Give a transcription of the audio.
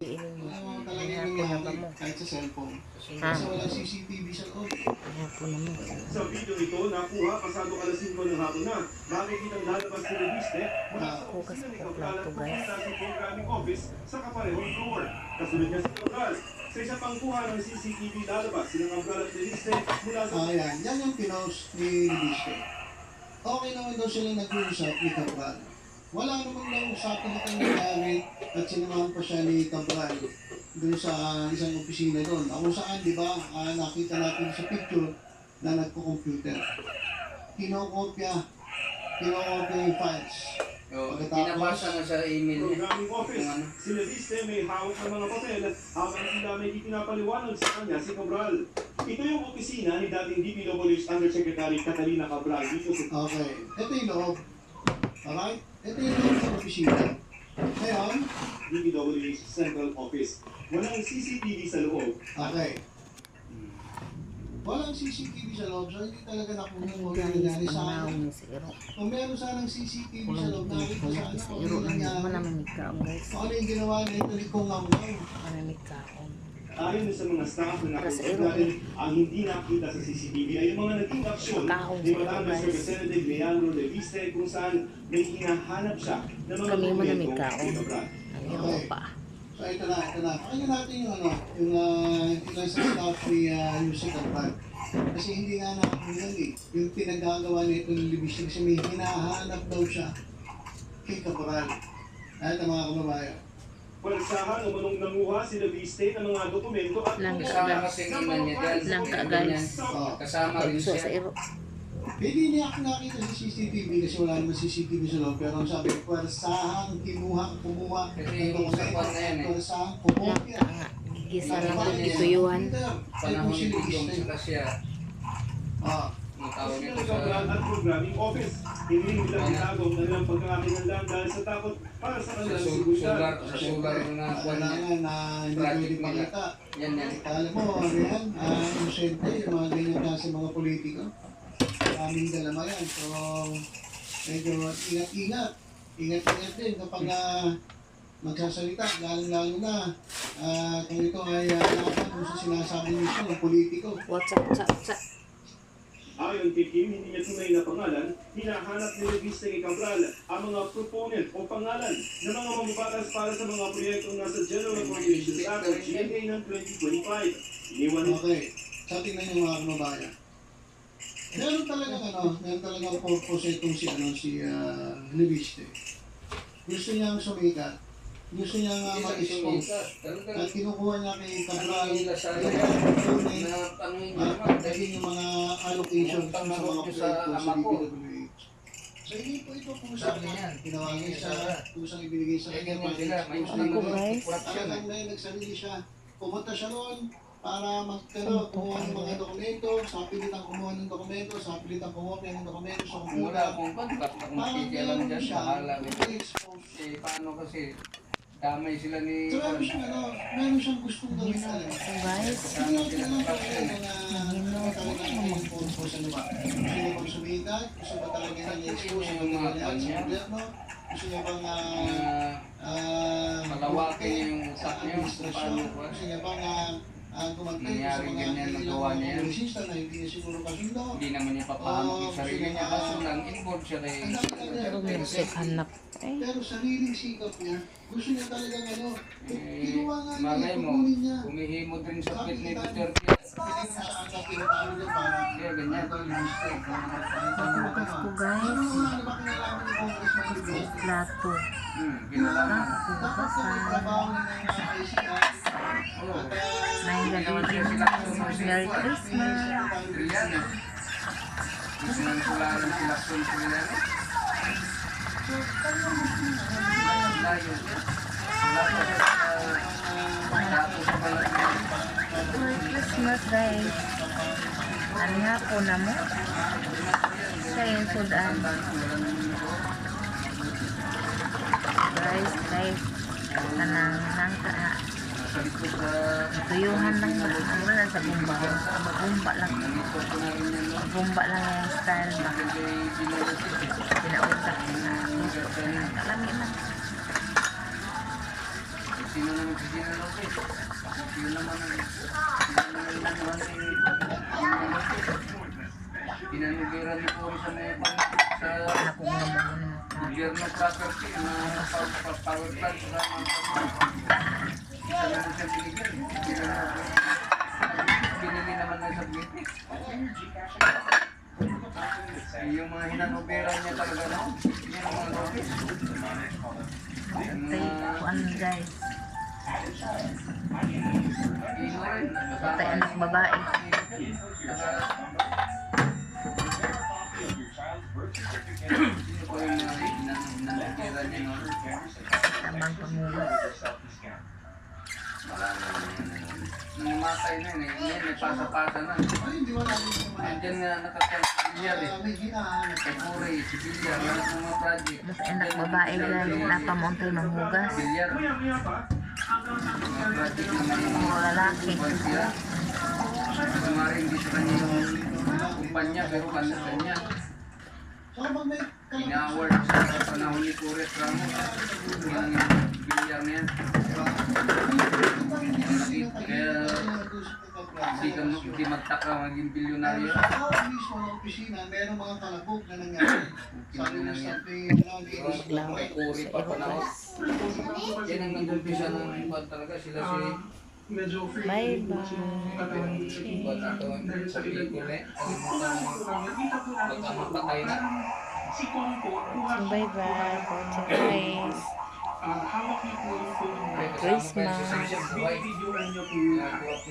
Talagang nangyari kahit sa cellphone. Kasi walang CCTV sa loob. Sa video ito, nakuha pasado alas 5 ng hapon na. Makikita ang lalabas ni Reviste mula sa opisina ni Cabral at pupunta sa programming office sa kaparehong floor. Kasunod niya si Cabral. Sa isa pang kuha ng CCTV lalabas sila Cabral at Reviste mula sa... Yan yung pinost ni Reviste. Okay naman daw sila nag-uusap ni Cabral. Wala naman lang usapan na nangyari at sinamahan pa siya ni Cabral doon sa isang opisina doon. Kung saan, di ba, nakita natin sa picture na nagko-computer. Kinokopya yung files. Pinabasa na sa email niya. Programming office, si Reviste may hawak ng mga papel habang sila may ipinapaliwanag sa kanya si Cabral. Ito yung opisina ni dating DPWH Undersecretary Catalina Cabral. Okay, ito yung loob. Alright? Ito yung loob sa opisina. Ngayon, DPWH Central Office. Walang CCTV sa loob. okay. Walang CCTV sa loob, so hindi talaga nakuha kung ano nangyari sa akin. Kung meron sanang CCTV sa loob, nakita sana kung ano nangyari. Kung ano yung ginawa nito ni Kung Amlaw. Ayon sa mga staff na nakusap natin, ang hindi nakita sa CCTV ay yung mga naging aksyon ni Batangas Representative Leandro Reviste kung saan may hinahanap siya ng mga dokumento ni Cabral. Okay. So ito na. Pakinggan natin yung ilan sa staff ni Yusek Cabral. Kasi hindi nga nakakinggan yung pinagagawa nito ni Reviste kasi may hinahanap daw siya kay Cabral. At mga kababayan. Pagsahan, umunong nanguha si Reviste ng mga dokumento at Kasama kasi ng iman niya dyan. Kasama rin siya. Hindi niya ako nakita sa CCTV kasi wala naman CCTV sa loob. Pero ang sabi ko, pwersahang kumuha ng dokumento. Pwersahang kumopya. Gisa lang ang ituyuan. Panahon ni Bigong sila siya. Ang tawag Kasi nito ng Cabral at programming office. Hindi nila itago ang kanilang pagkakakilanlan dahil sa takot para sa kanilang seguridad. Sa sugar na Wala nga na hindi pwede pakita. Yan. Alam mo, ano yan? Inosente, yung mga ganyan kasi mga politiko. Maraming dalama yan. So, medyo ingat-ingat. Ingat-ingat din kapag magsasalita. Lalo na kung ito ay kung sa sinasabi niyo ng politiko. What's up? Ayon kay Kim, hindi niya tunay na pangalan, hinahanap ni Reviste kay Cabral ang mga proponent o pangalan ng mga mabubatas para sa mga proyektong nasa General Appropriations Act o GMA ng 2025. Iniwan ni Okay. So, tingnan niyo mga kababayan. Meron talagang purpose itong si Reviste. Gusto niyang sumikat. Gusto niya nga mag-expose. At kinukuha niya kay Cabral naging yung mga allocation sa mga proyekto sa DPWH. So hindi po ito pusa na tinawagin siya, pusang ibinigay sa kanya. Talagang nagsarili siya. Pumunta siya noon para kumuha ng mga dokumento, sa pilitan kumuha ng dokumento, sa pilitan kumuha ng dokumento sa computer. Wala akong kontak na kung makikialam dyan, bahala. Paano kasi damay sila ni... So meron siyang gustong gawin na. Guys, Hindi natin alam kung talagang mag-purpose ano ba? Gusto niya bang sumikat? Gusto ba talaga nang i-expose ang mga ganyan sa gobyerno? Gusto niya bang palawakin yung utak niyo. Gusto niya bang gumagpit sa mga nagawa niya yan. resista na hindi niya siguro kasundo? Hindi naman niya papahamak yung sarili niya. Kaso lang, involved siya kay... pero music hanap. Pero sariling sikap niya, gusto niya talagang kinuha nga niya, Malay mo, kukunin niya. humihimod rin sa pit ni Duterte. Piling mo sa anak, pinatalo niya parang Kaya ganyan. Bukas po guys, plato. Ginalaman. May gagawin Merry Christmas. Trian eh. Gusto nang sularan si Lacson Trian eh. Layo siya. Wala pa siya sa balat niya. Merry Christmas guys. Ano nga po na mo? Sa yung sudan. Guys. Kanang nangka ha. Tuyuhan lang ba? Wala sa bumba. Bumba lang. Bumba lang yung style ba? Pinautak na. Kalami lang. Sino naman si Gina Lopez? Sino naman ni Pinanugiran ni Cory sa may sa Anak ko nga mo na gobyerno property na power plant sa isa naman siya binigyan. Binili naman na sa Blitik. Yung mga hinanubera niya talaga na. Yan ang mga Lopez. Tay kuan guys. Tay anak babae. Sino po yung mga hinanubera niya no? Tamang pangugas. Namatay na yun eh. Ngayon may pasa-pasa na. Ay, hindi wala rin naman. Nandiyan nga nakapag-bilyar eh. May hinahanap. Kay Puri, si Bilyar, lahat ng mga project. Mas anak babae guys. Napamontay manghugas. Bilyar, Maya-maya pa, mga project na may Mga lalaki. kuwan siya. Kumari hindi sa kanya yung kumpanya, pero kanya. Saka pag may Ina-award sa panahon ni Pures Ramos. Yung Bilyar niya. Kaya hindi magtaka maging bilyonaryo. Sa tao mismo ng opisina, merong mga kalabog na nangyari. Sabi mo sa May Puri pa panahon. Yan ang nag-umpisa ng iba talaga. Sila si Bye-bye. sa pelikula eh. Baka mapatay na. si Cory po, So bye-bye for today's hawak niyo po yung phone. Kasama pa yun sa social buhay. Videoan niyo po Ginagawa ko